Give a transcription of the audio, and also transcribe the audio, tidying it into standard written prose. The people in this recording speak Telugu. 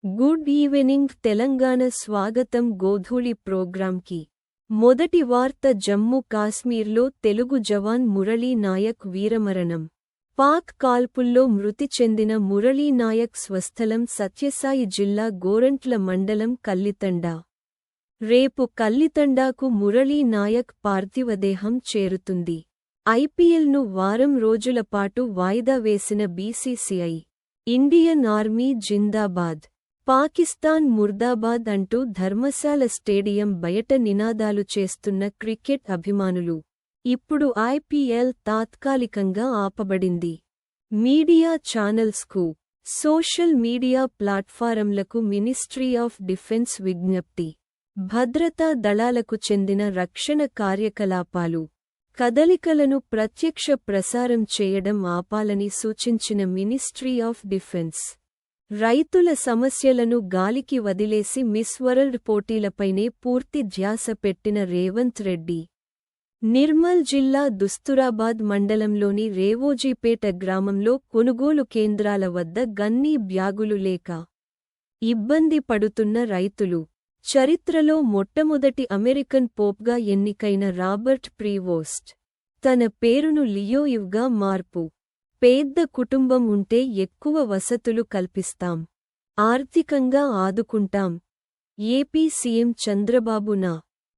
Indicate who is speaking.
Speaker 1: గుడ్ ఈవెనింగ్ తెలంగాణ స్వాగతం గోధూళి ప్రోగ్రాంకి. మొదటి వార్త జమ్మూ కాశ్మీర్లో తెలుగు జవాన్ మురళీ నాయక్ వీరమరణం. పాక్ కాల్పుల్లో మృతి చెందిన మురళీ నాయక్ స్వస్థలం సత్యసాయి జిల్లా గోరంట్ల మండలం కల్లితండా. రేపు కల్లితండాకు మురళీ నాయక్ పార్థివదేహం చేరుతుంది. ఐపీఎల్ను వారం రోజుల పాటు వాయిదా వేసిన బీసీసీఐ. ఇండియన్ ఆర్మీ జిందాబాద్, పాకిస్తాన్ ముర్దాబాద్ అంటూ ధర్మశాల స్టేడియం బయట నినాదాలు చేస్తున్న క్రికెట్ అభిమానులు. ఇప్పుడు ఐపీఎల్ తాత్కాలికంగా ఆపబడింది. మీడియా ఛానల్స్కు, సోషల్ మీడియా ప్లాట్ఫారంలకు మినిస్ట్రీ ఆఫ్ డిఫెన్స్ విజ్ఞప్తి. భద్రతా దళాలకు చెందిన రక్షణ కార్యకలాపాలు, కదలికలను ప్రత్యక్ష ప్రసారం చేయడం ఆపాలని సూచించిన మినిస్ట్రీ ఆఫ్ డిఫెన్స్. రైతుల సమస్యలను గాలికి వదిలేసి మిస్ వరల్డ్ పోటీలపైనే పూర్తి ధ్యాస పెట్టిన రేవంత్ రెడ్డి. నిర్మల్ జిల్లా దుస్తురాబాద్ మండలంలోని రేవోజీపేట గ్రామంలో కొనుగోలు కేంద్రాల వద్ద గన్నీ బ్యాగులు లేక ఇబ్బంది పడుతున్న రైతులు. చరిత్రలో మొట్టమొదటి అమెరికన్ పోప్గా ఎన్నికైన రాబర్ట్ ప్రీవోస్ట్ తన పేరును లియోయివ్గా మార్పు. పేద కుటుంబం ఉంటే ఎక్కువ వసతులు కల్పిస్తాం, ఆర్థికంగా ఆదుకుంటాం. ఏపీ సీఎం చంద్రబాబు నా